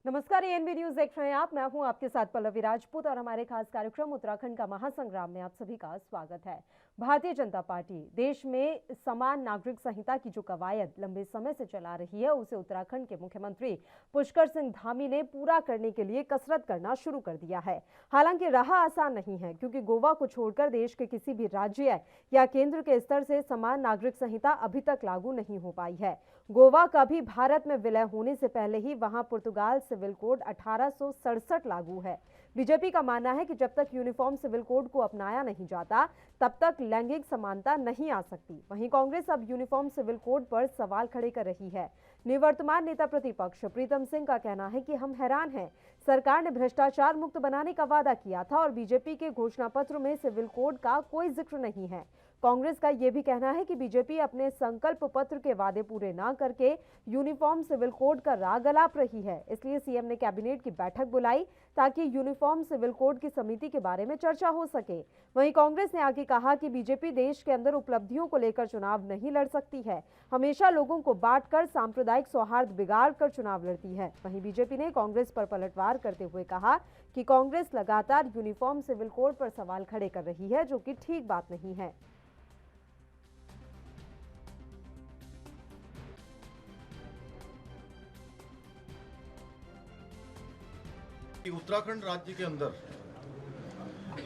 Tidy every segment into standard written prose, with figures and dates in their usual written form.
नमस्कार, ANB news देख रहे हैं आप। मैं हूं आपके साथ पल्लवी राजपूत और हमारे खास कार्यक्रम उत्तराखंड का महासंग्राम में आप सभी का स्वागत है। भारतीय जनता पार्टी देश में समान नागरिक संहिता की जो कवायद लंबे समय से चला रही है, उसे उत्तराखंड के मुख्यमंत्री पुष्कर सिंह धामी ने पूरा करने के लिए कसरत करना शुरू कर दिया है। हालांकि राह आसान नहीं है, क्योंकि गोवा को छोड़कर देश के किसी भी राज्य या केंद्र के स्तर से समान नागरिक संहिता अभी तक लागू नहीं हो पाई है। गोवा का भी भारत में विलय होने से पहले ही वहां पुर्तगाल सिविल कोड 1867 लागू है। बीजेपी का मानना है कि जब तक यूनिफॉर्म सिविल कोड को अपनाया नहीं जाता, तब तक लैंगिक समानता नहीं आ सकती। वहीं कांग्रेस अब यूनिफॉर्म सिविल कोड पर सवाल खड़े कर रही है। निवर्तमान नेता प्रतिपक्ष प्रीतम सिंह का कहना है कि हम हैरान हैं। सरकार ने भ्रष्टाचार मुक्त बनाने का वादा किया था और बीजेपी के घोषणा पत्र में सिविल कोड का कोई जिक्र नहीं है। कांग्रेस का यह भी कहना है कि बीजेपी अपने संकल्प पत्र के वादे पूरे न करके यूनिफॉर्म सिविल कोड का राग अलाप रही है। इसलिए सीएम ने कैबिनेट की बैठक बुलाई ताकि यूनिफॉर्म सिविल कोड की समिति के बारे में चर्चा हो सके। वहीं कांग्रेस ने आगे कहा कि बीजेपी देश के अंदर उपलब्धियों को लेकर चुनाव नहीं लड़ सकती है, हमेशा लोगों को बांटकर सांप्रदायिक सौहार्द बिगाड़ कर चुनाव लड़ती है। वहीं बीजेपी ने कांग्रेस पर पलटवार करते हुए कहा कि कांग्रेस लगातार यूनिफॉर्म सिविल कोड पर सवाल खड़े कर रही है, जो कि ठीक बात नहीं है। उत्तराखंड राज्य के अंदर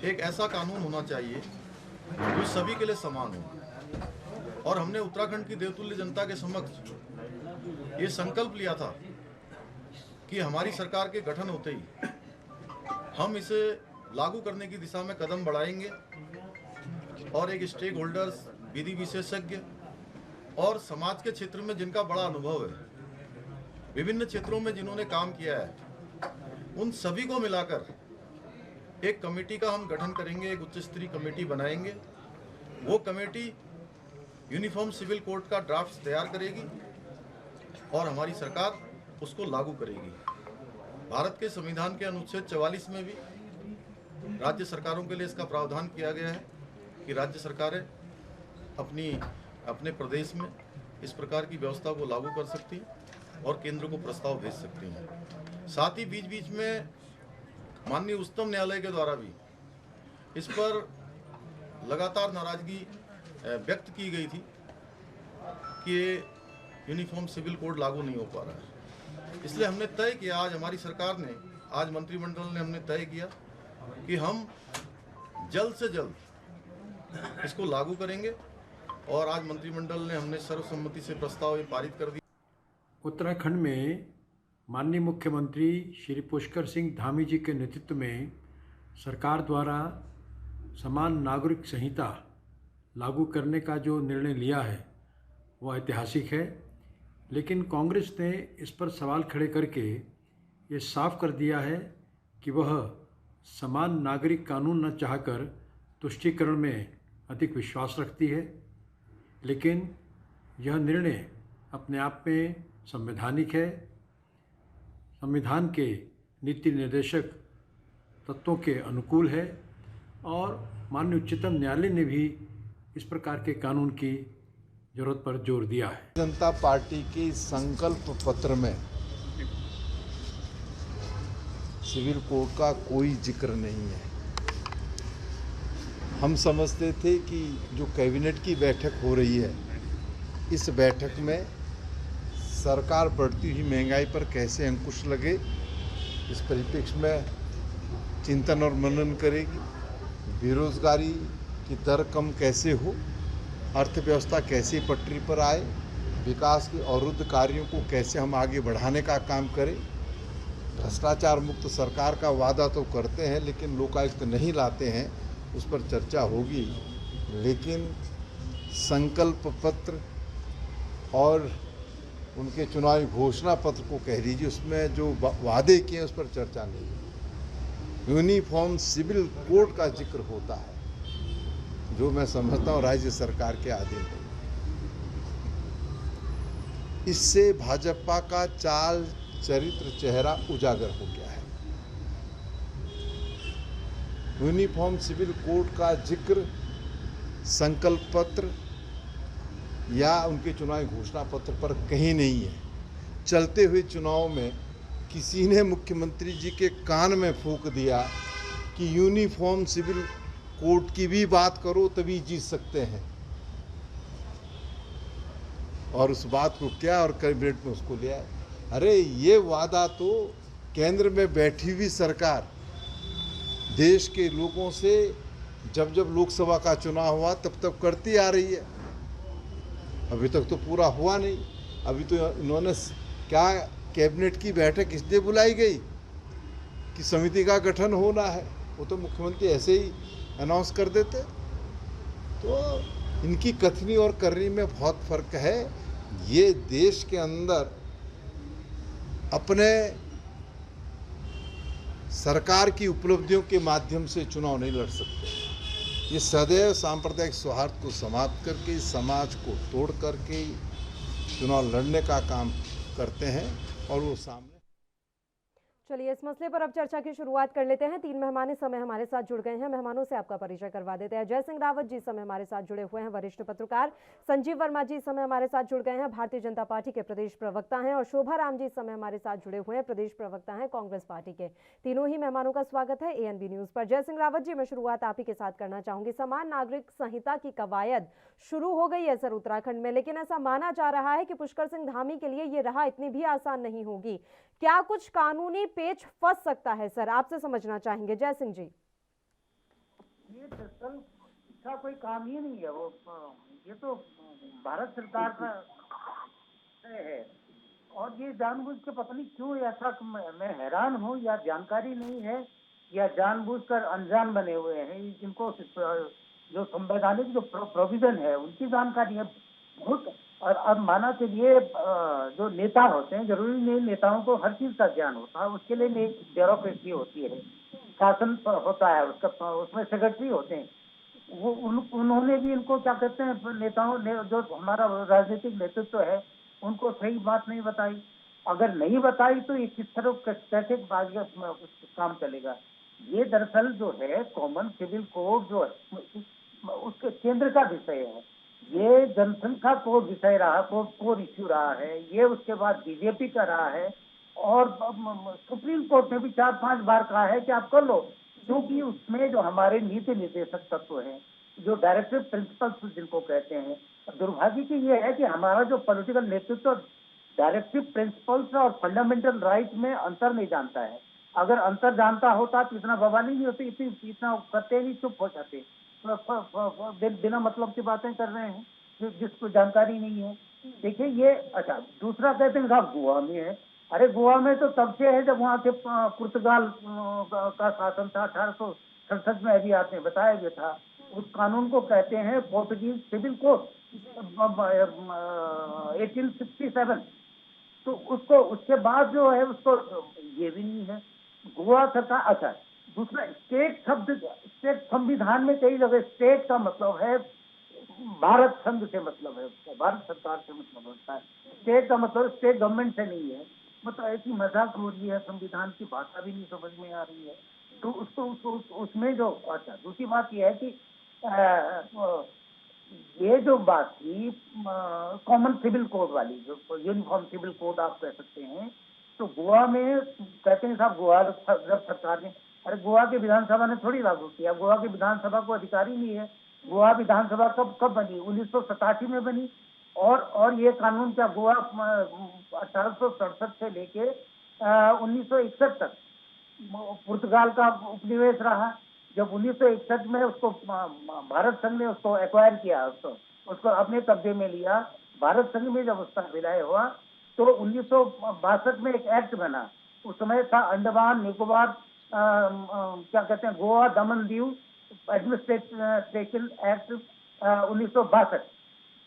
एक ऐसा कानून होना चाहिए जो सभी के लिए समान हो। और हमने उत्तराखंड की देवतुल्य जनता के समक्ष ये संकल्प लिया था कि हमारी सरकार के गठन होते ही हम इसे लागू करने की दिशा में कदम बढ़ाएंगे और एक स्टेक होल्डर्स, विधि विशेषज्ञ और समाज के क्षेत्र में जिनका बड़ा अनुभव है, विभिन्न क्षेत्रों में जिन्होंने काम किया है, उन सभी को मिलाकर एक कमेटी का हम गठन करेंगे, एक उच्च स्तरीय कमेटी बनाएंगे। वो कमेटी यूनिफॉर्म सिविल कोड का ड्राफ्ट तैयार करेगी और हमारी सरकार उसको लागू करेगी। भारत के संविधान के अनुच्छेद 44 में भी राज्य सरकारों के लिए इसका प्रावधान किया गया है कि राज्य सरकारें अपने प्रदेश में इस प्रकार की व्यवस्था को लागू कर सकती हैं और केंद्र को प्रस्ताव भेज सकती हैं। साथ ही बीच बीच में माननीय उच्चतम न्यायालय के द्वारा भी इस पर लगातार नाराजगी व्यक्त की गई थी कि यूनिफॉर्म सिविल कोड लागू नहीं हो पा रहा है। इसलिए हमने तय किया, आज हमारी सरकार ने, आज मंत्रिमंडल ने हमने तय किया कि हम जल्द से जल्द इसको लागू करेंगे और आज मंत्रिमंडल ने हमने सर्वसम्मति से प्रस्ताव पारित कर दिया। उत्तराखंड में माननीय मुख्यमंत्री श्री पुष्कर सिंह धामी जी के नेतृत्व में सरकार द्वारा समान नागरिक संहिता लागू करने का जो निर्णय लिया है वह ऐतिहासिक है, लेकिन कांग्रेस ने इस पर सवाल खड़े करके ये साफ कर दिया है कि वह समान नागरिक कानून न चाहकर तुष्टीकरण में अधिक विश्वास रखती है। लेकिन यह निर्णय अपने आप में संवैधानिक है, संविधान के नीति निर्देशक तत्वों के अनुकूल है और माननीय उच्चतम न्यायालय ने भी इस प्रकार के कानून की जरूरत पर जोर दिया है। जनता पार्टी के संकल्प पत्र में सिविल कोड का कोई जिक्र नहीं है। हम समझते थे कि जो कैबिनेट की बैठक हो रही है, इस बैठक में सरकार बढ़ती हुई महंगाई पर कैसे अंकुश लगे, इस परिप्रेक्ष्य में चिंतन और मनन करेगी। बेरोजगारी की दर कम कैसे हो, अर्थव्यवस्था कैसे पटरी पर आए, विकास के अवरुद्ध कार्यों को कैसे हम आगे बढ़ाने का काम करें। भ्रष्टाचार मुक्त सरकार का वादा तो करते हैं, लेकिन लोकायुक्त नहीं लाते हैं, उस पर चर्चा होगी। लेकिन संकल्प पत्र और उनके चुनावी घोषणा पत्र को कह लीजिए, उसमें जो वादे किए उस पर चर्चा नहीं। यूनिफॉर्म सिविल कोड का जिक्र होता है, जो मैं समझता हूँ राज्य सरकार के अधीन है। इससे भाजपा का चाल चरित्र चेहरा उजागर हो गया है। यूनिफॉर्म सिविल कोड का जिक्र संकल्प पत्र या उनके चुनावी घोषणा पत्र पर कहीं नहीं है। चलते हुए चुनाव में किसी ने मुख्यमंत्री जी के कान में फूंक दिया कि यूनिफॉर्म सिविल कोड की भी बात करो तभी जीत सकते हैं, और उस बात को क्या और कैबिनेट में उसको लिया। अरे ये वादा तो केंद्र में बैठी हुई सरकार देश के लोगों से जब जब लोकसभा का चुनाव हुआ तब तब करती आ रही है। अभी तक तो पूरा हुआ नहीं। अभी तो इन्होंने क्या कैबिनेट की बैठक इसलिए बुलाई गई कि समिति का गठन होना है, वो तो मुख्यमंत्री ऐसे ही अनाउंस कर देते। तो इनकी कथनी और करनी में बहुत फर्क है। ये देश के अंदर अपने सरकार की उपलब्धियों के माध्यम से चुनाव नहीं लड़ सकते। ये सदैव सांप्रदायिक सौहार्द को समाप्त करके, समाज को तोड़ करके चुनाव लड़ने का काम करते हैं, और वो सामने। चलिए इस मसले पर अब चर्चा की शुरुआत कर लेते हैं। 3 मेहमान इस समय हमारे साथ जुड़ गए हैं। मेहमानों से आपका परिचय करवा देते हैं। जय सिंह रावत जी इस समय हमारे साथ जुड़े हुए हैं, वरिष्ठ पत्रकार। संजीव वर्मा जी इस समय हमारे साथ जुड़ गए हैं, भारतीय जनता पार्टी के प्रदेश प्रवक्ता हैं। और शोभा राम जी इस समय हमारे साथ जुड़े हुए हैं, प्रदेश प्रवक्ता हैं कांग्रेस पार्टी के। तीनों ही मेहमानों का स्वागत है ANB न्यूज पर। जय सिंह रावत जी, मैं शुरुआत आप ही के साथ करना चाहूंगी। समान नागरिक संहिता की कवायद शुरू हो गई है सर उत्तराखंड में, लेकिन ऐसा माना जा रहा है कि पुष्कर सिंह धामी के लिए ये राह इतनी भी आसान नहीं होगी। क्या कुछ कानूनी पेच फंस सकता है सर, आपसे समझना चाहेंगे। जय सिंह जी। ये दरअसल इसका कोई काम ही नहीं है, वो ये तो भारत सरकार का है, और ये जानबूझ के पता नहीं क्यों ऐसा, मैं हैरान हूँ, या जानकारी नहीं है या जानबूझकर अनजान बने हुए हैं। जिनको जो संवैधानिक जो प्रोविजन है उनकी जानकारी है बहुत। और अब माना चलिए जो नेता होते हैं, जरूरी नहीं नेताओं को हर चीज का ज्ञान होता है, उसके लिए एक ब्यूरोक्रेसी होती है, शासन होता है उसका, उसमें सेक्रेटरी होते हैं। वो उन्होंने भी इनको क्या कहते हैं, नेताओं ने जो हमारा राजनीतिक नेतृत्व है उनको सही बात नहीं बताई। अगर नहीं बताई तो ये किस तरह कैसे काम चलेगा। ये दरअसल जो है कॉमन सिविल कोड जो उसके केंद्र का विषय है, ये जनसंख्या कोड विषय रहा, कोड इश्यू रहा है, ये उसके बाद बीजेपी का रहा है, और सुप्रीम कोर्ट ने भी 4-5 बार कहा है कि आप कर लो, क्योंकि उसमें जो हमारे नीति निर्देशक तत्व हैं, जो डायरेक्टिव प्रिंसिपल्स जिनको कहते हैं, दुर्भाग्य की ये है कि हमारा जो पॉलिटिकल नेतृत्व डायरेक्टिव प्रिंसिपल्स और फंडामेंटल राइट में अंतर नहीं जानता है। अगर अंतर जानता होता तो इतना बवाल ही नहीं होती, इतना करते नहीं, चुप हो जाते। बिना मतलब की बातें कर रहे हैं जिसको जानकारी नहीं है। देखिए ये, अच्छा दूसरा कहते हैं साहब गोवा में है। अरे गोवा में तो तब से है जब वहाँ के पुर्तगाल का शासन था, 1867 में अभी आपने बताया भी था। उस कानून को कहते हैं पोर्टुगीज सिविल कोड 1867। तो उसको उसके बाद जो है उसको ये भी नहीं है गोवा सरकार। अच्छा दूसरा स्टेट शब्द, स्टेट संविधान में कई जगह स्टेट का मतलब है भारत संघ से मतलब है, भारत सरकार से मतलब होता है। स्टेट का मतलब स्टेट गवर्नमेंट से नहीं है। मतलब ऐसी मजाक हो रही है, संविधान की भाषा भी नहीं समझ में आ रही है। तो उसको उसमें जो, अच्छा दूसरी बात यह है कि ये जो बात थी कॉमन सिविल कोड वाली, जो यूनिफॉर्म सिविल कोड आप कह सकते हैं, तो गोवा में कहते हैं साहब गोवा जब सरकार ने, अरे गोवा की विधानसभा ने थोड़ी लागू किया। गोवा की विधानसभा को अधिकार ही नहीं है। गोवा विधानसभा कब बनी? 1987 में बनी। और ये कानून क्या गोवा 1867 से लेके 1961 तक पुर्तगाल का उपनिवेश रहा। जब 1961 में उसको भारत संघ ने उसको एक्वायर किया, उसको अपने कब्जे में लिया, भारत संघ में जब उसका विलय हुआ तो 1962 में एक एक्ट बना। उस समय था अंडमान निकोबार क्या कहते हैं, गोवा दमन दीव एडमिनिस्ट्रेशन एक्ट 1962।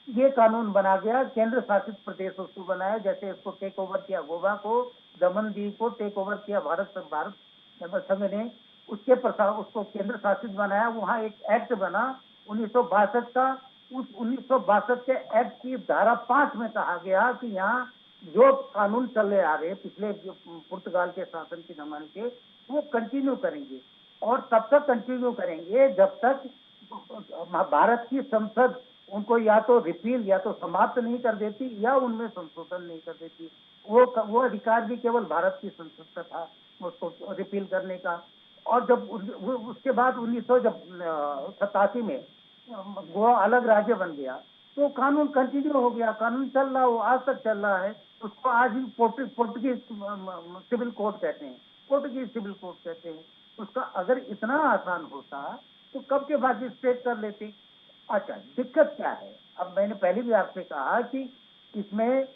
ये कानून बना गया, केंद्र शासित प्रदेश उसको बनाया। जैसे इसको टेक ओवर किया गोवा को, दमन दीव को टेक ओवर किया भारत संघ ने, उसके प्रसार उसको केंद्र शासित बनाया। वहाँ एक एक्ट बना 1962 का। उस 1962 के एक्ट की धारा 5 में कहा गया कि यहाँ जो कानून चले आ रहे पिछले पुर्तगाल के शासन के जमाने के, वो कंटिन्यू करेंगे, और तब तक कंटिन्यू करेंगे जब तक भारत की संसद उनको या तो रिपील या तो समाप्त नहीं कर देती या उनमें संशोधन नहीं कर देती। वो अधिकार भी केवल भारत की संसद का था उसको रिपील करने का। और जब उसके बाद 1987 में गोवा अलग राज्य बन गया तो कानून कंटिन्यू हो गया, कानून चल रहा, वो आज तक चल रहा है। उसको आज भी पोर्टुगीज सिविल कोड कहते हैं, पोर्टुगीज सिविल कोड कहते हैं। उसका अगर इतना आसान होता तो कब के बाद स्ट्रेट कर लेते। अच्छा, दिक्कत क्या है? अब मैंने पहले भी आपसे कहा कि इसमें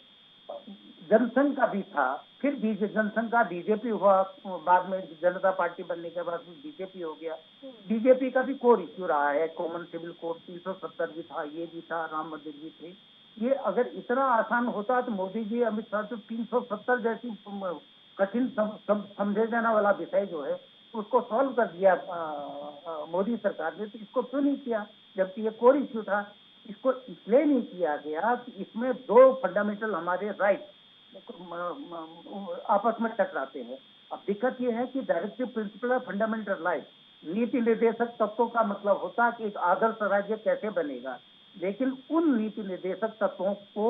जनसंघ का भी था, फिर जनसंघ का बीजेपी हुआ, बाद में जनता पार्टी बनने के बाद बीजेपी हो गया। बीजेपी का भी कोर इश्यू रहा है, कॉमन सिविल कोड 370 भी था, ये भी था, राम मंदिर भी थे। ये अगर इतना आसान होता तो मोदी जी अमित शाह तो 370 जैसी कठिन समझे जाने वाला विषय जो है उसको सॉल्व कर दिया मोदी सरकार ने, तो इसको क्यों नहीं किया जबकि ये कोर इश्यू था? इसको इसलिए नहीं किया गया कि इसमें दो फंडामेंटल हमारे राइट आपस में टकराते हैं। अब दिक्कत यह है कि directive principle of fundamental right, नीति निर्देशक तत्वों का मतलब होता है कि एक आदर्श राज्य कैसे बनेगा, लेकिन उन नीति निर्देशक तत्वों को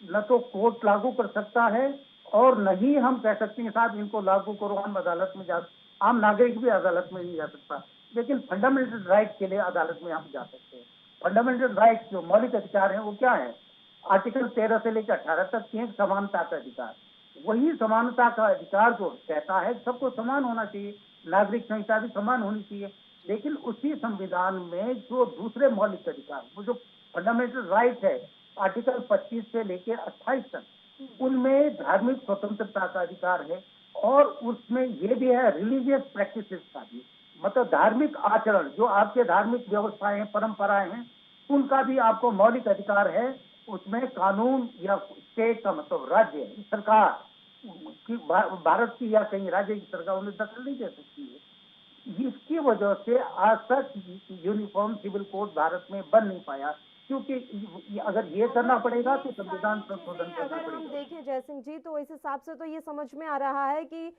न तो कोर्ट लागू कर सकता है और न ही हम कह सकते हैं साहब इनको लागू करो, हम अदालत में जा, आम नागरिक भी अदालत में नहीं जा सकता, लेकिन फंडामेंटल राइट के लिए अदालत में हम जा सकते हैं। फंडामेंटल राइट जो मौलिक अधिकार हैं वो क्या है? आर्टिकल 13 से लेकर 18 तक एक समानता का अधिकार, वही समानता का अधिकार जो कहता है सबको समान होना चाहिए, नागरिक संहिता भी समान होनी चाहिए। लेकिन उसी संविधान में जो दूसरे मौलिक अधिकार, वो जो फंडामेंटल राइट है आर्टिकल 25 से लेकर 28 तक, उनमें धार्मिक स्वतंत्रता का अधिकार है और उसमें ये भी है रिलीजियस प्रैक्टिसेस का भी, मतलब धार्मिक आचरण जो आपके धार्मिक व्यवस्थाएं परंपराएं हैं उनका भी आपको मौलिक अधिकार है। उसमें कानून या स्टेट का मतलब राज्य सरकार की, भारत की या कहीं राज्य की सरकार उन्हें दखल नहीं दे सकती है। इसकी वजह से आज तक यूनिफॉर्म सिविल कोड भारत में बन नहीं पाया, क्योंकि अगर ये करना पड़ेगा तो संविधान संशोधन करना अगर हम पड़ेगा। देखें जयसिंह जी तो इस हिसाब से तो ये समझ में आ रहा है कि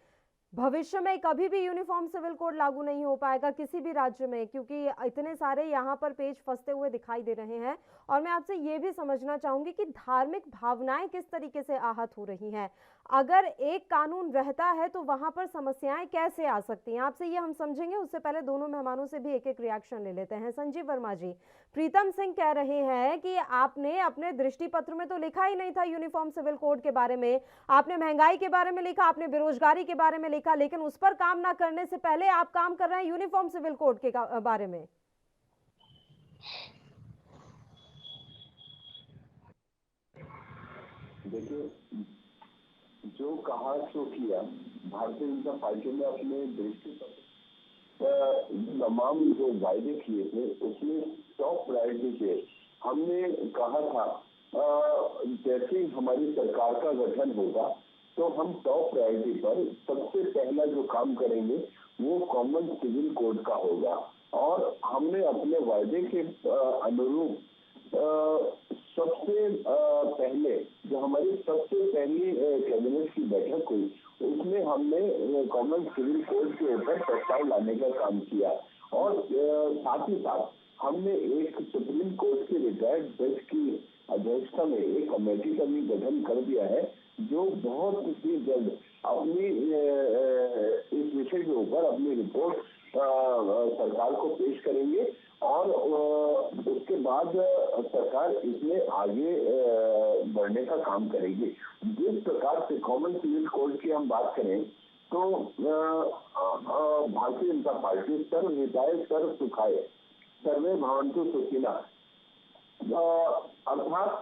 भविष्य में कभी भी यूनिफॉर्म सिविल कोड लागू नहीं हो पाएगा किसी भी राज्य में, क्योंकि इतने सारे यहाँ पर पेज फंसते हुए दिखाई दे रहे हैं। और मैं आपसे ये भी समझना चाहूंगी कि धार्मिक भावनाएं किस तरीके से आहत हो रही हैं। अगर एक कानून रहता है तो वहां पर समस्याएं कैसे आ सकती हैं, आपसे ये हम समझेंगे। उससे पहले दोनों मेहमानों से भी एक एक रिएक्शन ले लेते हैं। संजीव वर्मा जी, प्रीतम सिंह कह रहे हैं कि आपने अपने दृष्टि पत्र में तो लिखा ही नहीं था यूनिफॉर्म सिविल कोड के बारे में, आपने महंगाई के बारे में लिखा, आपने बेरोजगारी के बारे में लिखा, लेकिन उस पर काम ना करने से पहले आप काम कर रहे हैं यूनिफॉर्म सिविल कोड के बारे में। देखिए, जो कहा सो किया, भारतीय जनता पार्टी ने अपने दृष्टि तमाम जो वायदे किए थे उसमें टॉप प्रायोरिटी थे। हमने कहा था जैसे हमारी सरकार का गठन होगा तो हम टॉप प्रायोरिटी पर सबसे पहला जो काम करेंगे वो कॉमन सिविल कोड का होगा। और हमने अपने वायदे के अनुरूप सबसे पहले जो हमारी सबसे पहली कैबिनेट की बैठक हुई उसमें हमने कॉमन सिविल कोड के ऊपर प्रस्ताव लाने का काम किया। और साथ ही साथ हमने एक सुप्रीम कोर्ट के रिटायर्ड जज की अध्यक्षता में एक कमेटी का भी गठन कर दिया है जो बहुत ही जल्द अपनी इस विषय के ऊपर अपनी रिपोर्ट सरकार को पेश करेंगे और उसके बाद सरकार इसमें आगे बढ़ने का काम करेगी। जिस प्रकार से कॉमन सिविल कोड की हम बात करें तो भारतीय जनता पार्टी सर्व हिताय सर्व सुखाय सर्वे भवन्तु सुखिनः, अर्थात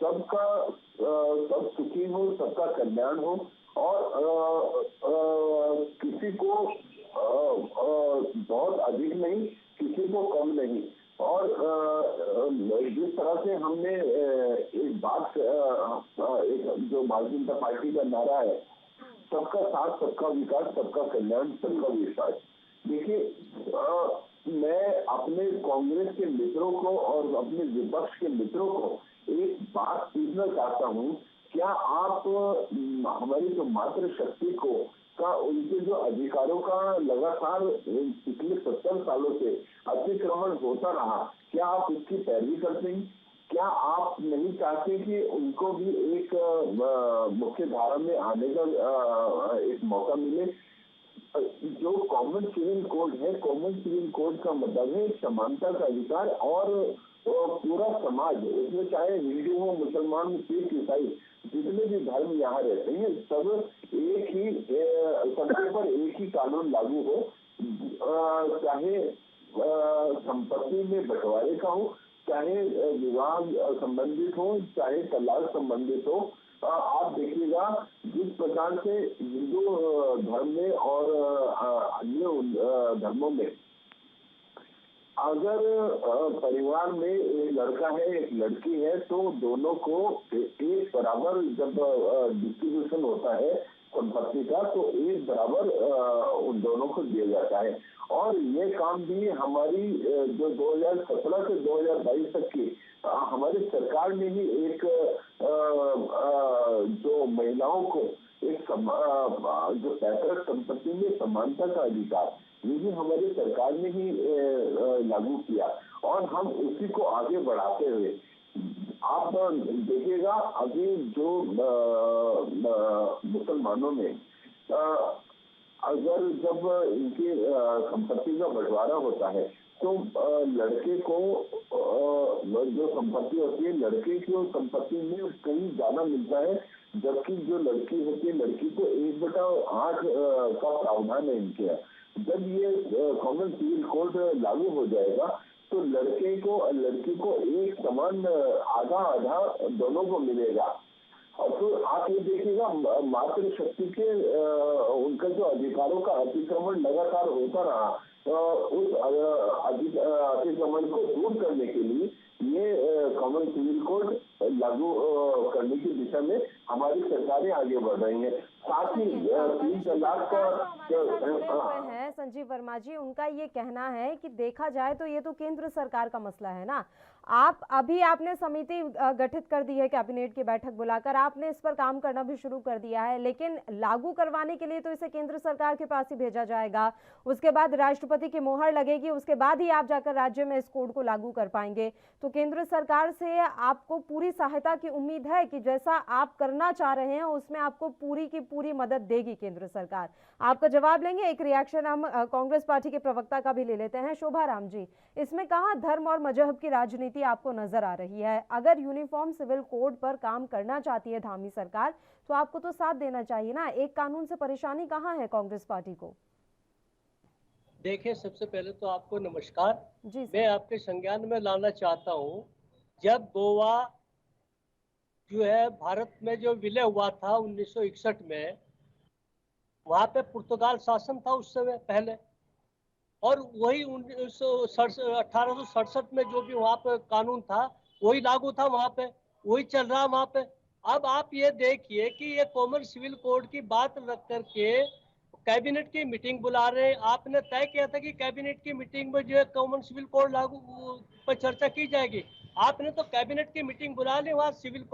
सबका सब सुखी हो, सबका कल्याण हो और किसी को बहुत अधिक नहीं, किसी को कम नहीं। और जिस तरह से हमने एक बात एक जो भारतीय जनता पार्टी का नारा है सबका साथ सबका विकास सबका कल्याण सबका विश्वास। देखिए, मैं अपने कांग्रेस के मित्रों को और अपने विपक्ष के मित्रों को एक बात पूछना चाहता हूँ, क्या आप हमारी जो मातृशक्ति को का उनके जो अधिकारों का लगातार पिछले 70 सालों से अतिक्रमण होता रहा, क्या आप उसकी पैरवी करते हैं? क्या आप नहीं चाहते कि उनको भी एक मुख्य धारा में आने का एक मौका मिले? जो कॉमन सिविल कोड है, कॉमन सिविल कोड का मतलब है समानता का अधिकार, और पूरा समाज, उसमें चाहे हिंदू हो, मुसलमान हो, सिख, ईसाई, जितने भी धर्म यहाँ रहते हैं, सब एक ही सबके पर एक ही कानून लागू हो, चाहे संपत्ति में बंटवारे का हो, चाहे विवाह संबंधित हो, चाहे तलाक संबंधित हो। आप देखिएगा जिस प्रकार से हिंदू धर्म में और अन्य धर्मों में अगर परिवार में एक लड़का है, एक लड़की है, तो दोनों को एक बराबर जब डिस्ट्रीब्यूशन होता है संपत्ति का, तो एक बराबर उन दोनों को दिया जाता है। और ये काम भी हमारी जो 2017 से 2022 तक की हमारी सरकार ने ही एक जो महिलाओं को एक जो पैतृक संपत्ति में समानता का अधिकार, ये भी हमारी सरकार ने ही लागू किया, और हम उसी को आगे बढ़ाते हुए आप देखिएगा अभी जो मुसलमानों में अगर जब इनकी संपत्ति का बंटवारा होता है तो लड़के को जो संपत्ति होती है, लड़के की संपत्ति में कहीं ज्यादा मिलता है, जबकि जो लड़की होती है, लड़की को 1/8 का प्रावधान है इनके। जब ये कॉमन सिविल कोड लागू हो जाएगा तो लड़के को और लड़की को एक समान आधा आधा दोनों को मिलेगा। और तो आप ये देखिएगा मातृशक्ति के उनका जो अधिकारों का अतिक्रमण लगातार होता रहा, उस अतिक्रमण को दूर करने के लिए ये कॉमन सिविल कोड लागू करने की दिशा में हमारी सरकारें आगे बढ़ रही हैं। साथ ही 3 तलाक का है संजीव वर्मा जी, उनका ये कहना है कि देखा जाए तो ये तो केंद्र सरकार का मसला है ना। आपने समिति गठित कर दी है, कैबिनेट की बैठक बुलाकर आपने इस पर काम करना भी शुरू कर दिया है, लेकिन लागू करवाने के लिए तो इसे केंद्र सरकार के पास ही भेजा जाएगा, उसके बाद राष्ट्रपति की मोहर लगेगी, उसके बाद ही आप जाकर राज्य में इस कोड को लागू कर पाएंगे। तो केंद्र सरकार से आपको पूरी सहायता की उम्मीद है कि जैसा आप करना चाह रहे हैं उसमें आपको पूरी की पूरी मदद देगी केंद्र सरकार? आपका जवाब लेंगे। एक रिएक्शन हम कांग्रेस पार्टी के प्रवक्ता का भी ले लेते हैं। शोभा राम जी, इसमें कहां धर्म और मजहब की राजनीति आपको नजर आ रही है? अगर यूनिफॉर्म सिविल कोड पर काम करना चाहती है धामी सरकार तो आपको तो साथ देना चाहिए ना। एक कानून से परेशानी कहां है कांग्रेस पार्टी को? देखिए, सबसे पहले तो आपको नमस्कार जी। मैं आपके संज्ञान में लाना चाहता हूं, जब गोवा जो है भारत में जो विलय हुआ था 1961 में, वहां पे पुर्तगाल शासन था उस समय पहले, और वही 1867 में जो भी वहां पे कानून था वही लागू था, वहां पे वही चल रहा वहां पे। अब आप ये देखिए कि ये कॉमन सिविल कोड की बात रख करके कैबिनेट की मीटिंग बुला रहे हैं। आपने तय किया था कि कैबिनेट की मीटिंग में जो है कॉमन सिविल कोड लागू पर चर्चा की जाएगी। आपने तो कैबिनेट की मीटिंग बुला ली, वहाँ सिविल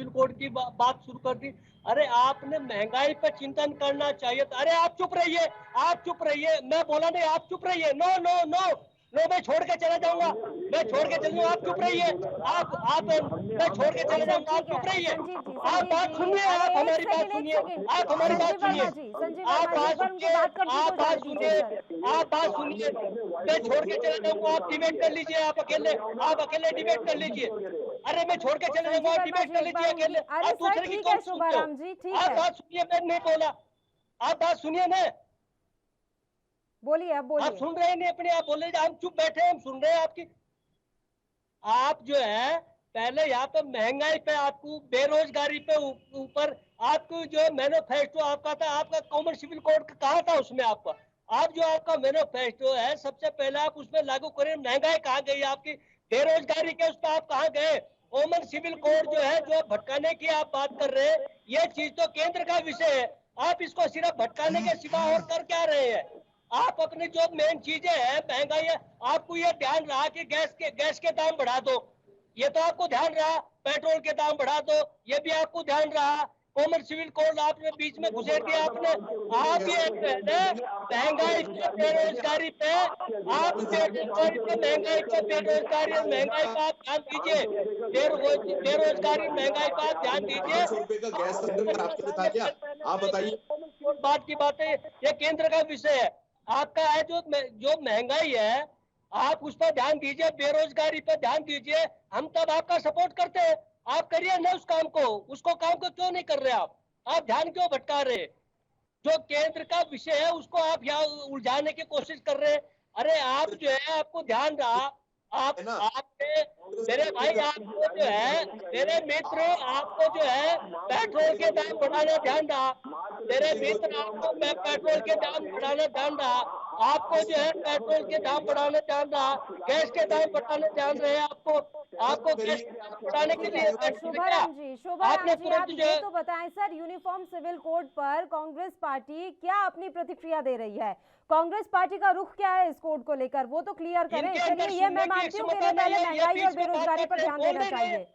कोड की बात शुरू कर दी। अरे आपने महंगाई पर चिंतन करना चाहिए था। अरे आप चुप रहिए, आप चुप रहिए, मैं बोला नहीं, आप चुप रहिए। नो नो नो नो, मैं छोड़ के चला जाऊंगा, मैं छोड़ के चला जाऊंगा, आप चुप रहिए। आप मैं छोड़ के चला जाऊंगा, आप चुप रहिए। आप बात सुनिए, आप हमारी बात सुनिए, आप हमारी बात सुनिए, आप बात सुनिए, आप बात सुनिए, आप बात सुनिए। मैं छोड़ के चला जाऊंगा, आप डिबेट कर लीजिए, आप अकेले डिबेट कर लीजिए। अरे मैं छोड़ के चले जाऊंगा, आप डिबेट कर लीजिए अकेले। आप दूसरे की कौन सुनते हो? आप बात सुनिए, मैं नहीं बोला, आप बात सुनिए ना, बोलिए, आप बोलिए। आप सुन रहे नहीं अपने, आप बोल रहे, हम चुप बैठे हैं, हम सुन रहे हैं आपकी। आप जो है पहले यहाँ पे महंगाई पे, आपको बेरोजगारी पे ऊपर आपको जो है मैनिफेस्टो आपका था, आपका कॉमन सिविल कोड कहा था उसमें आपका। आप जो आपका मैनिफेस्टो है सबसे पहले आप उसमें लागू करें। महंगाई कहाँ गई आपकी? बेरोजगारी के उस पर आप कहाँ गए? कॉमन सिविल कोड जो है, जो भटकाने की आप बात कर रहे हैं, ये चीज तो केंद्र का विषय है। आप इसको सिर्फ भटकाने के सिवा और कर क्या रहे हैं? आप अपनी जो मेन चीजें हैं, महंगाई है, आपको ये ध्यान रहा कि गैस के दाम बढ़ा दो, ये तो आपको ध्यान रहा। पेट्रोल के दाम बढ़ा दो, ये भी आपको ध्यान रहा। कॉमन सिविल कोड आपने बीच में घुसेड़ दिया आपने। आप ये जो है ना महंगाई पे बेरोजगारी पे, आप बेरोजगारी पे महंगाई पे बेरोजगारी और महंगाई पे आप ध्यान दीजिए, बेरोजगारी महंगाई पे आप ध्यान दीजिए। 500 रुपए का गैस सिलेंडर आपने बता दिया, आप बताइए। बात की बात है, ये केंद्र का विषय है आपका है। जो महंगाई है आप उस पर ध्यान दीजिए, बेरोजगारी पर ध्यान दीजिए, हम तब आपका सपोर्ट करते हैं। आप करिए ना उस काम को, उसको काम को क्यों नहीं कर रहे आप ध्यान क्यों भटका रहे? जो केंद्र का विषय है उसको आप यहाँ उलझाने की कोशिश कर रहे हैं। अरे आप जो है, आपको ध्यान रहा, आपने मेरे भाई, आपको जो है, मेरे मित्र, आपको जो है पेट्रोल के दाम बढ़ाना ध्यान रहा, मेरे मित्र, आपको पेट्रोल के दाम बढ़ाना ध्यान रहा, आपको जो है पेट्रोल के दाम बढ़ाने ध्यान रहा, गैस के दाम बढ़ाने ध्यान रहे, आपको गैस बढ़ाने के लिए शोभाराम जी आप ये तो बताएं सर, यूनिफॉर्म सिविल कोड पर कांग्रेस पार्टी क्या अपनी प्रतिक्रिया दे रही है? कांग्रेस पार्टी का रुख क्या है इस कोड को लेकर, वो तो क्लियर करें। चलिए ये मैं मानती हूँ कि पहले महंगाई और बेरोजगारी पर ध्यान देना चाहिए।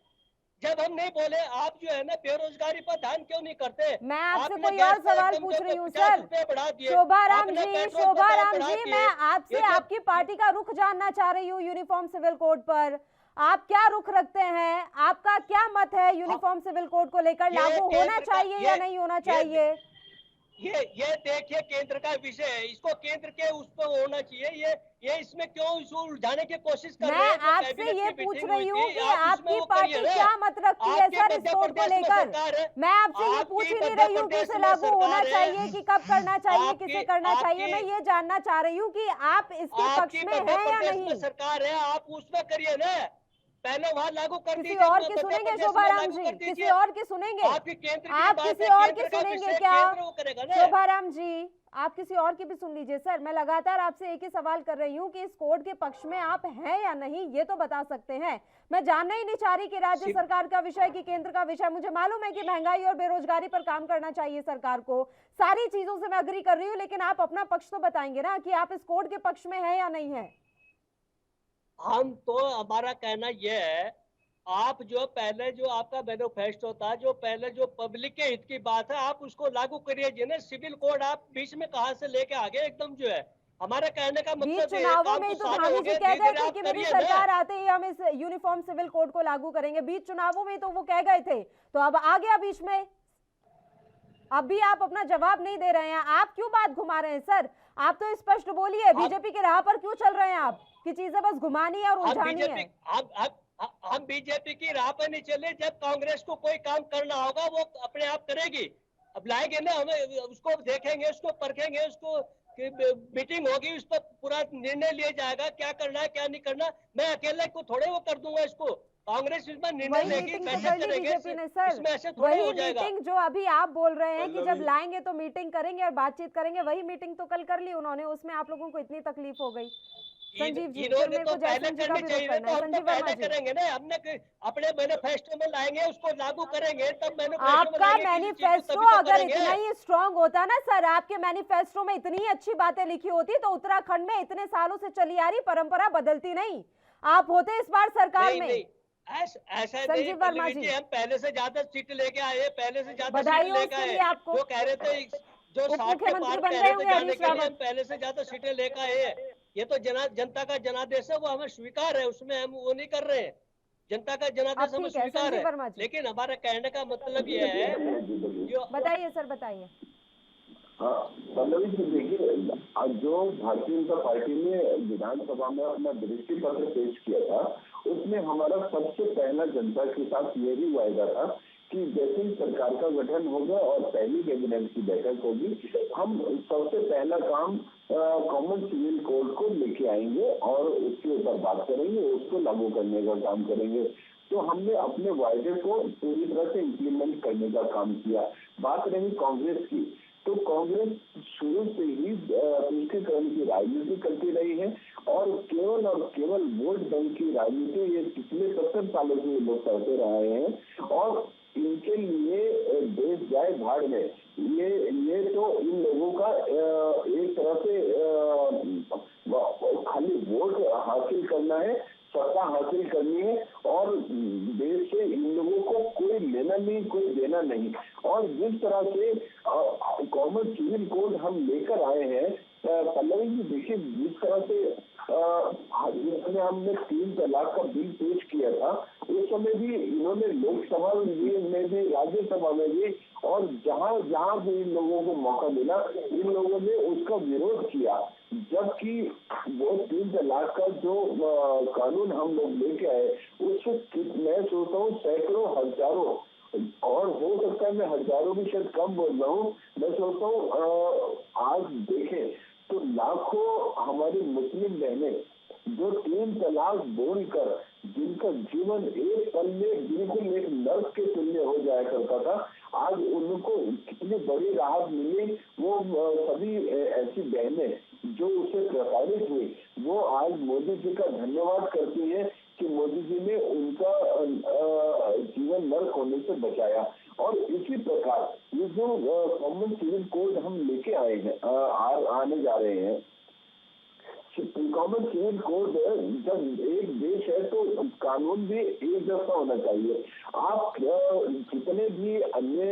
जब हम नहीं बोले, आप जो है ना बेरोजगारी पर ध्यान क्यों नहीं करते? मैं आपसे कोई और सवाल पूछ रही हूँ सर। शोभाराम जी मैं आपसे आपकी पार्टी का रुख जानना चाह रही हूँ यूनिफॉर्म सिविल कोड पर। आप क्या रुख रखते हैं, आपका क्या मत है यूनिफॉर्म सिविल कोड को लेकर? लागू होना चाहिए या नहीं होना चाहिए? ये देखिए केंद्र का विषय है, इसको केंद्र के उस पर होना चाहिए। ये इसमें क्यों इसको उलझाने की कोशिश कर रहे हैं? मैं आपसे ये पूछ रही हूँ कि आपकी पार्टी क्या मत रखती है सर इस कोड को लेकर? मैं आपसे ये पूछ ही नहीं रही हूँ कि इसे लागू होना चाहिए कि कब करना चाहिए, किसे करना चाहिए। मैं ये जानना चाह रही हूँ कि आप इसके पक्ष में हैं या नहीं। सरकार है, आप उसमें करिए ना, पहले वहाँ लागू कर दीजिए। किसी और की सुनेंगे शोभाराम जी? किसी और की सुनेंगे? आप किसी और की सुनेंगे क्या? शोभाराम जी आप किसी और की भी सुन लीजिए सर। मैं लगातार आपसे एक ही सवाल कर रही हूँ कि इस कोड के पक्ष में आप हैं या नहीं, ये तो बता सकते हैं। मैं जानना ही नहीं चाह रही कि राज्य सरकार का विषय कि केंद्र का विषय। मुझे मालूम है कि महंगाई और बेरोजगारी पर काम करना चाहिए सरकार को, सारी चीजों से मैं अग्री कर रही हूँ, लेकिन आप अपना पक्ष तो बताएंगे ना कि आप इस कोड के पक्ष में है या नहीं है। हम तो, हमारा कहना यह है, आप जो पहले जो आपका मैनिफेस्टो था, जो पहले जो पब्लिक के हित की बात है, आप उसको लागू करिए। जिन्हें सिविल कोड आप बीच में कहां से लेके आगे एकदम जो है, हमारा कहने का मतलब चुनावों में तो धामी जी कह गए थे कि मेरी सरकार आते ही हम इस यूनिफॉर्म सिविल कोड को लागू करेंगे। बीच चुनावों में तो वो कह गए थे, तो अब आ गया बीच में। अब भी आप अपना जवाब नहीं दे रहे हैं, आप क्यों बात घुमा रहे हैं सर? आप तो स्पष्ट बोलिए, बीजेपी के राह पर क्यों चल रहे हैं आप कि चीजें बस घुमानी है और उलझानी है? हम बीजेपी की राह पर नहीं चले। जब कांग्रेस को कोई काम करना होगा वो अपने आप करेगी। अब लाएंगे ना, हमें उसको देखेंगे, उसको परखेंगे, उसको मीटिंग होगी, उस पर पूरा निर्णय लिया जाएगा क्या करना है क्या नहीं करना। मैं अकेले को थोड़े वो कर दूंगा इसको, कांग्रेस इसमें निर्णय लेगी, बैठक करेंगे, इसमें ऐसे थोड़े हो जाएगा। मीटिंग जो अभी आप बोल रहे हैं कि जब लाएंगे तो मीटिंग करेंगे और बातचीत करेंगे, वही मीटिंग तो कल कर ली उन्होंने, उसमें आप लोगों को इतनी तकलीफ हो गई। संजीव जी, इन्होंने तो पहले करनी चाहिए, तो हम तो पहले करेंगे ना। हमने अपने मैनिफेस्टो में लाएंगे, उसको लागू करेंगे, तब मैनिफेस्टो आपका मैनिफेस्टो अगर इतना ही स्ट्रांग होता ना सर, आपके मैनिफेस्टो में इतनी अच्छी बातें लिखी होती, तो उत्तराखंड में इतने सालों से चली आ रही परंपरा बदलती नहीं। आप होते इस बार सरकार में। ऐसा नहीं वर्मा जी, हम पहले से ज्यादा सीट लेके आए, पहले से ज्यादा सीट लेके आए। आपको जो कह रहे थे, जो 60 के पार कह रहे थे जाने के लिए, हम पहले से ज्यादा सीटें लेकर आए। ये तो जनता का जनादेश है, वो हमें स्वीकार है, उसमें हम वो नहीं कर रहे हैं। जनता का जनादेश हमें स्वीकार है, लेकिन हमारा कहने का मतलब ये है। बताइए सर, बताइए। हाँ पल्लवी जी, देखिए जो भारतीय जनता पार्टी ने विधानसभा में अपना दृष्टि पत्र पेश किया था, उसमें हमारा सबसे पहला जनता के साथ ये भी वायदा था कि जैसे ही सरकार का गठन होगा और पहली कैबिनेट की बैठक होगी, हम सबसे पहला काम कॉमन सिविल कोड को लेके आएंगे और उसके ऊपर बात करेंगे, उसको लागू करने का काम करेंगे। तो हमने अपने वायदे को पूरी तरह से इम्प्लीमेंट करने का काम किया। बात रही कांग्रेस की, तो कांग्रेस शुरू से ही तुष्टीकरण की राजनीति करती रही है और केवल वोट बैंक की राजनीति ये पिछले 70 सालों से लोग करते रहे हैं। और इनके लिए देश जाए भाड़ में, ये तो इन लोगों का एक तरह से खाली वोट हासिल करना है, सत्ता हासिल करनी है और देश से इन लोगों को कोई लेना नहीं, कोई देना नहीं। और जिस तरह से कॉमन सिविल कोड हम लेकर आए हैं, पल्लवी जी देखिए, जिस तरह से जिसमें हमने 3 तलाक का बिल पेश किया था, उस समय भी इन्होंने लोकसभा में भी, राज्यसभा में भी, और जहां भी इन लोगों को मौका मिला, इन लोगों ने उसका विरोध किया। जबकि वो 3 तलाक का जो कानून हम लोग लेके आए, उससे मैं सोचता हूँ सैकड़ों, हजारों, और हो सकता है मैं हजारों भी शायद कम बोल रहा हूँ, मैं सोचता हूँ आज देखें तो लाखों हमारी मुस्लिम बहनें जो 3 तलाक बोलकर जिनका जीवन एक पल में बिल्कुल एक नर्क के तुल्य हो जाया करता था, आज उनको कितनी बड़ी राहत मिली। वो सभी ऐसी बहनें जो उससे प्रभावित हुई, वो आज मोदी जी का धन्यवाद करती हैं कि मोदी जी ने उनका जीवन नर्क होने से बचाया। और इसी प्रकार ये जो कॉमन सिविल कोड हम लेके आए हैं, आने जा रहे हैं, कॉमन सिविल कोड, जब एक देश है तो कानून भी एक जैसा होना चाहिए। आप जितने भी अन्य,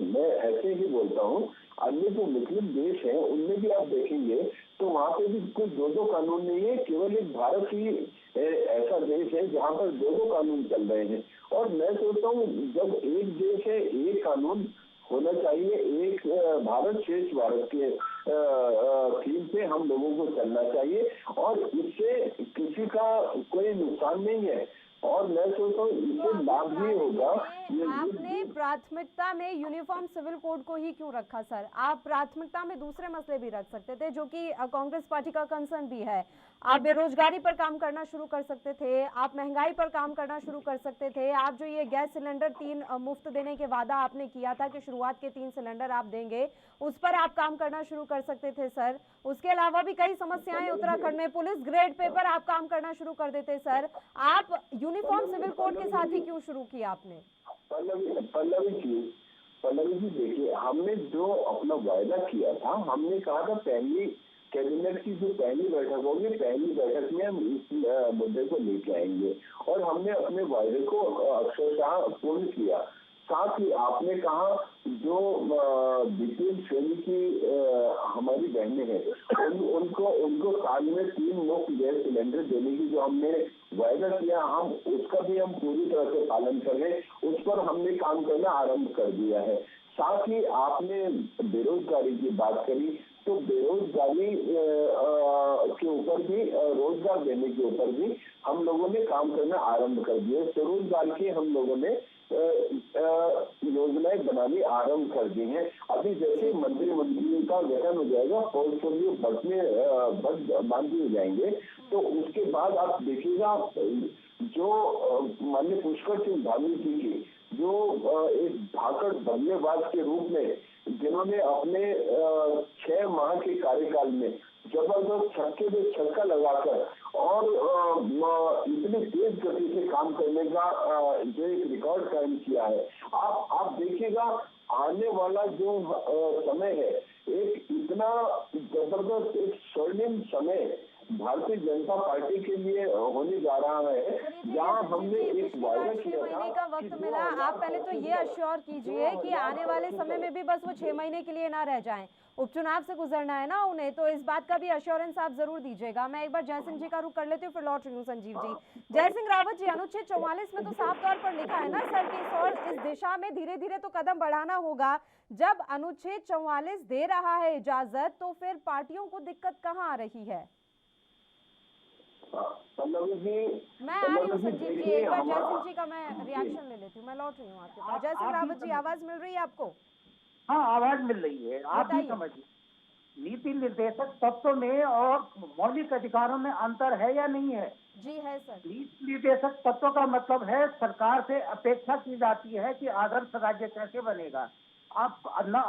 मैं ऐसे ही बोलता हूँ, अन्य जो मुस्लिम देश हैं उनमें भी आप देखेंगे तो वहाँ पे भी कोई 2 कानून नहीं है। केवल एक भारत ही ऐसा देश है जहाँ पर 2 कानून चल रहे हैं। और मैं सोचता हूँ जब एक देश है, एक कानून होना चाहिए, एक भारत श्रेष्ठ भारत के थीम पे हम लोगों को चलना चाहिए, और इससे किसी का कोई नुकसान नहीं है। और मैं सोचता हूँ इससे लाभ भी होगा। आपने प्राथमिकता में यूनिफॉर्म सिविल कोड को ही क्यों रखा सर? आप प्राथमिकता में दूसरे मसले भी रख सकते थे, जो कि कांग्रेस पार्टी का कंसर्न भी है। आप बेरोजगारी पर काम करना शुरू कर सकते थे, आप महंगाई पर काम करना शुरू कर सकते थे, आप जो ये गैस सिलेंडर 3 मुफ्त देने के वादा आपने किया था कि शुरुआत के 3 सिलेंडर आप देंगे, उस पर आप काम करना शुरू कर सकते थे सर। उसके अलावा भी कई समस्याएं उत्तराखंड में, पुलिस ग्रेड पे पर आप काम करना शुरू कर देते सर। आप यूनिफॉर्म सिविल कोड के साथ ही क्यों शुरू किया आपने? पल्लवी जी देखिए, हमने जो अपना वायदा किया था, हमने कहा था पहली कैबिनेट की जो पहली बैठक होगी, पहली बैठक में हम इस मुद्दे को लेके आएंगे, और हमने अपने वायदे को अक्षरशः पूर्ण किया। साथ ही आपने कहा जो बीपीएल श्रेणी की हमारी बहनें हैं, उनको साल में 3 मुफ्त गैस सिलेंडर देने की जो हमने वायदा किया, हम उसका भी हम पूरी तरह से पालन कर रहे हैं। उस पर हमने काम करना आरंभ कर दिया है। साथ ही आपने बेरोजगारी की बात करी, तो बेरोजगारी के ऊपर भी, रोजगार देने के ऊपर भी हम लोगों ने काम करना आरंभ कर दिया। स्वरोजगार की हम लोगों ने योजनाएं बनानी आरंभ कर दी हैं। अभी जैसे मंत्रिमंडल का गठन हो जाएगा, पोर्टफोलियो बांधे हो जाएंगे, तो उसके बाद आप देखिएगा जो माननीय पुष्कर सिंह धामी जी की जो एक भाकड़ बल्लेबाज के रूप में, जिन्होंने अपने 6 माह के कार्यकाल में जबरदस्त छक्के पे छक्का लगाकर और इतनी तेज गति से काम करने का जो एक रिकॉर्ड कायम किया है, आप देखिएगा आने वाला जो समय है, एक इतना जबरदस्त, एक स्वर्णिम समय भारतीय जनता पार्टी के लिए होने जा रहा है, जहां हमने एक वायदा किया था। 6 महीने का वक्त मिला, आप पहले तो ये अश्योर कीजिए कि आने वाले समय में भी बस वो 6 महीने के लिए ना रह जाएं। उपचुनाव से गुजरना है ना उन्हें, तो इस बात का भी अश्योरेंस आप जरूर दीजिएगा। मैं एक बार जयसिंह जी का रुख कर लेती हूँ, फिर लौट रही हूँ संजीव जी। जयसिंह रावत जी, अनुच्छेद 44 में तो साफ तौर पर लिखा है ना सर कि इस दिशा में धीरे धीरे तो कदम बढ़ाना होगा। जब अनुच्छेद 44 दे रहा है इजाजत, तो फिर पार्टियों को दिक्कत कहाँ आ रही है? मैं आ रही हूँ संजीव जी, एक बार जयसिंह जी का मैं रिएक्शन ले लेती हूँ, मैं लौट रही हूँ आपके पास। जयसिंह रावत जी, आवाज मिल रही है आपको? हाँ, आवाज मिल रही है, आप भी समझिए। नीति निर्देशक तत्व में और मौलिक अधिकारों में अंतर है या नहीं है? जी है सर। नीति निर्देशक तत्व का मतलब है सरकार से अपेक्षा की जाती है कि आदर्श राज्य कैसे बनेगा। आप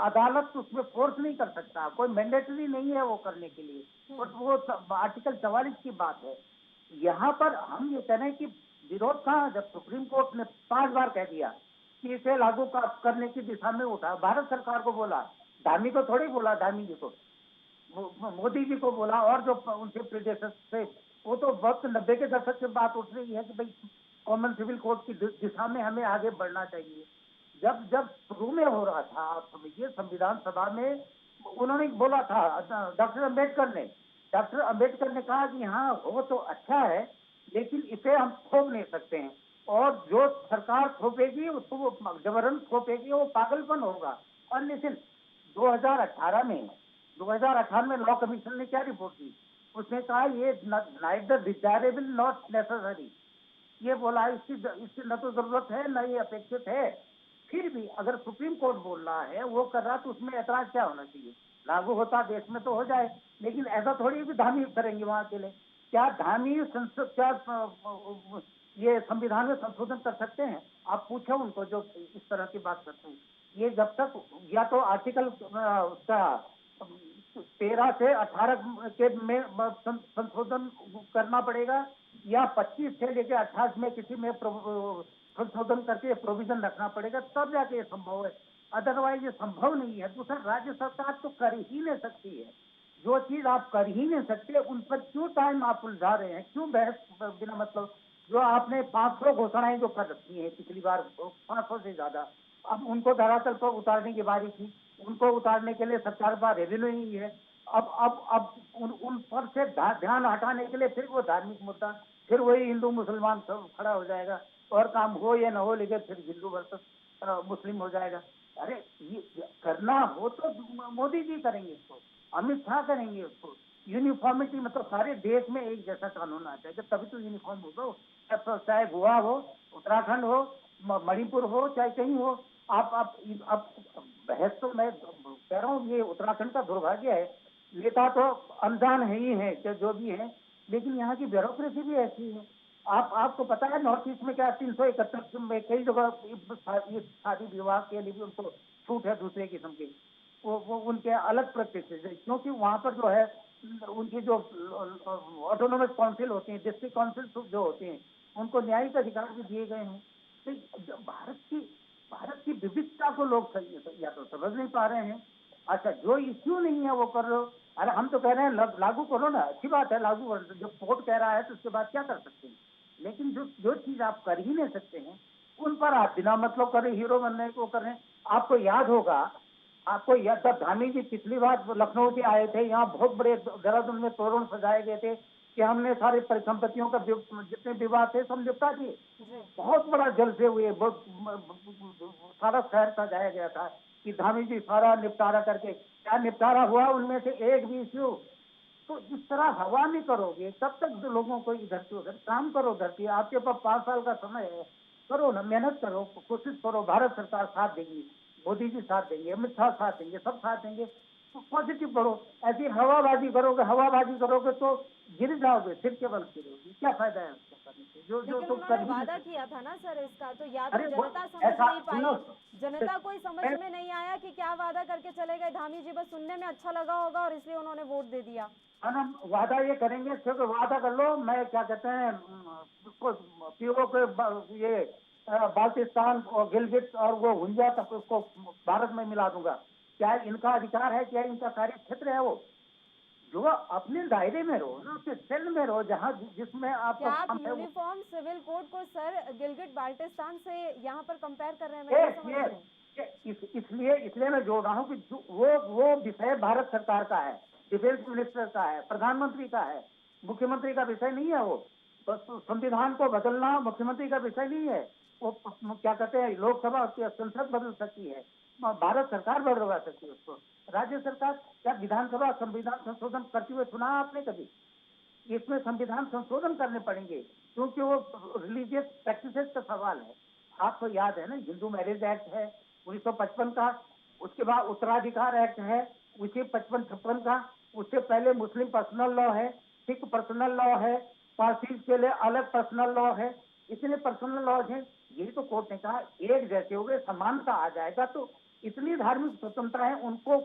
अदालत उसमें फोर्स नहीं कर सकता, कोई मैंडेटरी नहीं है वो करने के लिए, वो आर्टिकल 44 की बात है। यहाँ पर हम ये कह रहे हैं कि विरोध कहाँ, जब सुप्रीम कोर्ट ने 5 बार कह दिया कि इसे लागू करने की दिशा में उठा, भारत सरकार को बोला, धामी को थोड़ी बोला, धामी जी को, मोदी जी को बोला, और जो उनके प्रेडेसेसर थे, वो तो वक्त 90 के दशक से बात उठ रही है कि भाई कॉमन सिविल कोड की दिशा में हमें आगे बढ़ना चाहिए। जब जब शुरू में हो रहा था, आप समझिए, संविधान सभा में उन्होंने बोला था, डॉक्टर अंबेडकर ने कहा कि हाँ हो तो अच्छा है, लेकिन इसे हम थोप नहीं सकते हैं, और जो सरकार थोपेगी उसको वो जबरन थोपेगी, वो पागलपन होगा। और लेकिन 2018 में लॉ कमीशन ने क्या रिपोर्ट दी? उसने कहा ये नाइदर डिजायरेबल नॉट नेसेसरी, ये बोला इसकी न तो जरूरत है न ये अपेक्षित है। फिर भी अगर सुप्रीम कोर्ट बोल रहा है, वो कर रहा, तो उसमें ऐतराज क्या होना चाहिए? लागू होता देश में तो हो जाए, लेकिन ऐसा थोड़ी भी धामी करेंगे वहां के लिए। क्या धामी संसद, क्या ये संविधान में संशोधन कर सकते हैं? आप पूछो उनको जो इस तरह की बात करते हैं। ये जब तक या तो आर्टिकल 13 से 18 के में संशोधन करना पड़ेगा, या 25 से लेकर 28 में किसी में संशोधन करके प्रोविजन रखना पड़ेगा, तब जाके ये संभव है। अदरवाइज ये संभव नहीं है। दूसरा, राज्य सरकार तो कर ही नहीं सकती है। जो चीज आप कर ही नहीं सकते, उन पर क्यों टाइम आप उलझा रहे हैं? क्यों बहस बिना मतलब? जो आपने 500 घोषणाएं जो कर रखी है पिछली बार, 500 से ज्यादा, अब उनको धरातल पर उतारने की बारी थी। उनको उतारने के लिए सरकार का रेवेन्यू ही है। अब उन पर से ध्यान हटाने के लिए फिर वो धार्मिक मुद्दा, फिर वही हिंदू मुसलमान सब खड़ा हो जाएगा, और काम हो या ना हो, लेकिन फिर हिंदू वर्सेस मुस्लिम हो जाएगा। अरे ये करना हो तो मोदी जी करेंगे इसको, अमित शाह करेंगे इसको। यूनिफॉर्मिटी मतलब सारे देश में एक जैसा कानून आ जाएगा, तभी तो यूनिफॉर्म होगा। चाहे गोवा हो, उत्तराखंड हो, मणिपुर हो, चाहे कहीं हो। आप बहस तो मैं कह रहा हूँ, ये उत्तराखंड का दुर्भाग्य है। नेता तो अनजान है ही है, जो भी है, लेकिन यहाँ की ब्यूरोक्रेसी भी ऐसी है। आपको पता है नॉर्थ ईस्ट में क्या 371 में कई जगह शादी विवाह के लिए भी उनको छूट है दूसरे किस्म की। वो उनके अलग प्रैक्टिस है, क्योंकि वहाँ पर जो है उनकी जो ऑटोनोमस काउंसिल होती है, डिस्ट्रिक्ट काउंसिल जो होती हैं, उनको न्यायिक अधिकार भी दिए गए हैं। तो भारत की विविधता को लोग या तो समझ नहीं पा रहे हैं। अच्छा, जो इश्यू नहीं है वो कर लो। अरे हम तो कह रहे हैं लागू करो ना, अच्छी बात है, लागू करो। जब कोर्ट कह रहा है तो उसके बाद क्या कर सकते हैं? लेकिन जो चीज आप कर ही नहीं सकते हैं, उन पर आप बिना मतलब करे हीरो बनने को कर रहे हैं। आपको याद होगा, जब धामी जी पिछली बार लखनऊ से आए थे, यहाँ बहुत बड़े देहरादून में तोरण सजाए गए थे कि हमने सारे परिसंपत्तियों का जितने विवाद थे सब निपटा दिए। बहुत बड़ा जलसे हुए, सारा शहर सजाया गया था कि धामी जी सारा निपटारा करके। क्या निपटारा हुआ उनमें से एक भी इश्यू? तो इस तरह हवा नहीं करोगे तब तक लोगों को इधर से उधर काम करो। धरती आपके पास 5 साल का समय है, करो ना, मेहनत करो, कोशिश करो। भारत सरकार साथ देगी, मोदी जी साथ देंगे, अमित शाह साथ देंगे, सब साथ देंगे। तो पॉजिटिव बढ़ो। ऐसी हवाबाजी करोगे तो गिर जाओगे, सिर के बल गिरोगे। क्या फायदा है उसका करने से? जो उन्होंने वादा किया था ना सर इसका, तो या तो जनता समझ नहीं पाई, जनता कोई समझ में नहीं आया कि क्या वादा करके चले गए धामी जी। बस सुनने में अच्छा लगा होगा और इसलिए उन्होंने वोट दे दिया। हम वादा ये करेंगे, सिर्फ वादा कर लो। मैं क्या कहते हैं, पीओ के ये बाल्टिस्तान और गिलगित और वो हुंजा तक उसको भारत में मिला दूंगा। क्या इनका अधिकार है? क्या इनका कार्य क्षेत्र है? वो जो अपने दायरे में रहो ना, अपने सेल में रहो, जहाँ जिसमें आप यूनिफॉर्म सिविल कोड को सर गिलगिट बाल्टिस्तान से यहाँ पर कंपेयर कर रहे हैं? इसलिए मैं जोड़ रहा हूँ कि वो विषय भारत सरकार का है, डिफेंस मिनिस्टर का है, प्रधानमंत्री का है, मुख्यमंत्री का विषय नहीं है। वो संविधान को बदलना मुख्यमंत्री का विषय नहीं है। वो क्या कहते हैं, लोकसभा संसद बदल सकती है, भारत सरकार बदलवा सकती है उसको। राज्य सरकार क्या विधानसभा संविधान संशोधन करते हुए सुना आपने कभी? इसमें संविधान संशोधन करने पड़ेंगे, क्योंकि वो रिलीजियस प्रैक्टिसेस का सवाल है। आपको याद है ना, हिंदू मैरिज एक्ट है 1955 का, उसके बाद उत्तराधिकार एक्ट है 1955-56 का, उससे पहले मुस्लिम पर्सनल लॉ है, सिख पर्सनल लॉ है, पारसी के लिए अलग पर्सनल लॉ है। इतने पर्सनल लॉज हैं। यही तो कोर्ट ने कहा एक जैसे हो गए, समानता आ जाएगा। तो इतनी धार्मिक स्वतंत्रता है, उनको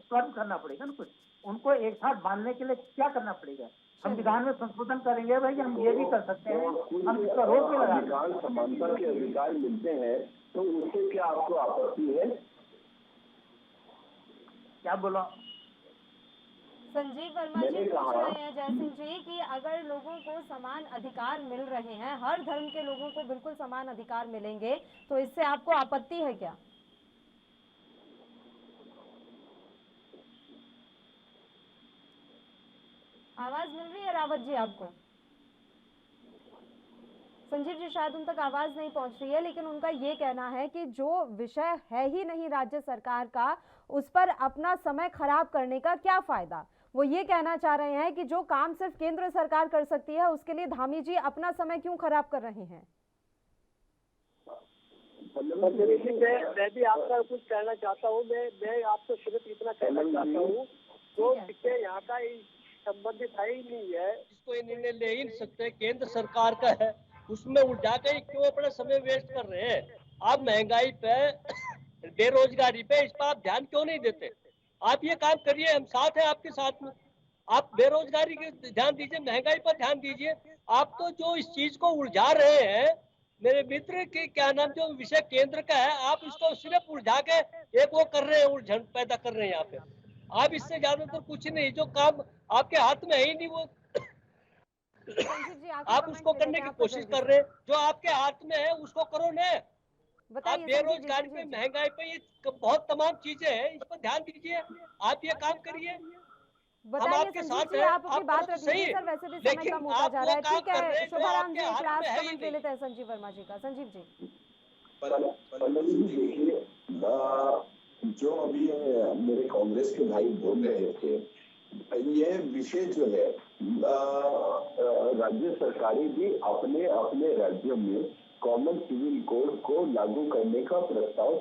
कर्म करना पड़ेगा ना कुछ। उनको एक साथ बांधने के लिए क्या करना पड़ेगा? संविधान में संशोधन करेंगे भाई, हम ये भी कर सकते हैं, हम इसका रोक भी लगा। समानता के अधिकार मिलते हैं तो उससे क्या आपको आपत्ति है? क्या बोला संजीव वर्मा जी मैंने पूछ कहा रहे हैं जयसिंह जी कि अगर लोगों को समान अधिकार मिल रहे हैं, हर धर्म के लोगों को बिल्कुल समान अधिकार मिलेंगे, तो इससे आपको आपत्ति है क्या? आवाज मिल रही है रावत जी आपको? संजीव जी शायद उन तक आवाज नहीं पहुंच रही है, लेकिन उनका ये कहना है कि जो विषय है ही नहीं राज्य सरकार का, उस पर अपना समय खराब करने का क्या फायदा। वो ये कहना चाह रहे हैं कि जो काम सिर्फ केंद्र सरकार कर सकती है, उसके लिए धामी जी अपना समय क्यों खराब कर रहे हैं? मैं भी आपका कुछ कहना चाहता हूँ। मैं आपको सिर्फ इतना कहना चाहता हूँ, जो विषय यहाँ का संबंधित है ही नहीं है, जिसको ये निर्णय ले ही नहीं सकते, केंद्र सरकार का है, उसमें उलझा के क्यों अपना समय वेस्ट कर रहे हैं। आप महंगाई पे, बेरोजगारी पे, इस पर आप ध्यान क्यों नहीं देते? आप ये काम करिए, हम साथ हैं आपके साथ में। आप बेरोजगारी के ध्यान दीजिए, महंगाई पर ध्यान दीजिए। आप तो जो इस चीज को उलझा रहे हैं, मेरे मित्र के क्या नाम, जो विषय केंद्र का है, आप इसको सिर्फ उलझा के एक वो कर रहे हैं, उलझन पैदा कर रहे हैं यहाँ पे। आप इससे ज्यादातर कुछ नहीं, जो काम आपके हाथ में है ही नहीं, वो आप उसको करने की कोशिश कर रहे हैं। जो आपके हाथ में है उसको करो ना। आप बेरोजगारी पे, महंगाई पे, ये बहुत तमाम चीजें हैं, इस पर ध्यान दीजिए। आप ये काम करिए, हम आपके साथ हैं। आप अपनी बात रख लीजिए सर, वैसे भी समय कम होता जा रहा है। ठीक है, शुभाराम जी एक लास्ट कमेंट ले लेते हैं संजीव वर्मा जी का। संजीव जी। पल्लवी जी देखिए, जो अभी मेरे कांग्रेस के भाई बोल रहे थे, यह विषय जो है, राज्य सरकारें भी अपने अपने राज्यों में कॉमन सिविल कोड को लागू करने का प्रस्ताव,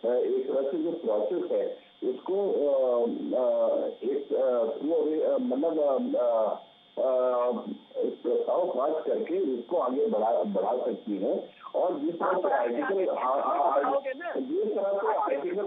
एक तरह से जो प्रोसेस है उसको एक मतलब प्रस्ताव पास करके उसको आगे बढ़ा सकती है। और जिस तरह से आर्टिकल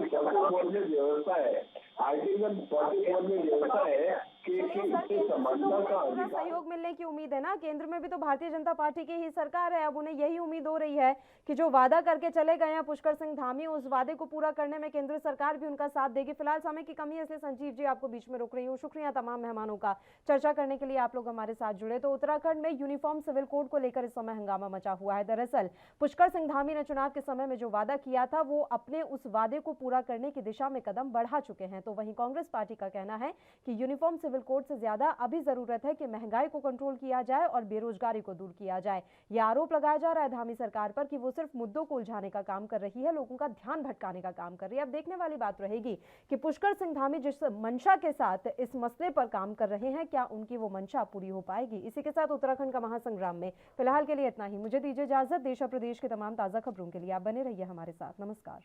44 में व्यवस्था है, आर्टिकल 44 में व्यवस्था है कि इससे समानता का पूरा सहयोग मिलने की उम्मीद है ना। केंद्र में भी तो भारतीय जनता पार्टी की ही सरकार है। अब उन्हें यही उम्मीद हो रही है कि जो वादा करके चले गए हैं पुष्कर सिंह धामी, उस वादे को पूरा करने में केंद्र सरकार भी उनका साथ देगी। फिलहाल समय की कमी है, इसलिए संजीव जी आपको बीच में रोक रही हूँ। शुक्रिया तमाम मेहमानों का चर्चा करने के लिए आप लोग हमारे साथ जुड़े। तो उत्तराखंड में यूनिफॉर्म सिविल कोड को लेकर इस समय हंगामा मचा हुआ है। दरअसल पुष्कर सिंह धामी ने चुनाव के समय में जो वादा किया था, वो अपने उस वादे को पूरा करने की दिशा में कदम बढ़ा चुके हैं। तो वहीं कांग्रेस पार्टी का कहना है कि यूनिफॉर्म सिविल कोड से ज्यादा अभी जरूरत है कि महंगाई को कंट्रोल किया जाए और बेरोजगारी को दूर किया जाए। यह आरोप लगाया जा रहा है धामी सरकार पर कि वो सिर्फ मुद्दों को उलझाने का काम कर रही है, लोगों का ध्यान भटकाने का काम कर रही है। अब देखने वाली बात रहेगी कि पुष्कर सिंह धामी जिस मंशा के साथ इस मसले पर काम कर रहे हैं, क्या उनकी वो मंशा पूरी हो पाएगी। इसी के साथ उत्तराखंड का महासंग्राम में फिलहाल के लिए इतना ही। मुझे दीजिए इजाजत। देश और प्रदेश के तमाम ताजा खबरों के लिए आप बने रहिए हमारे साथ। नमस्कार।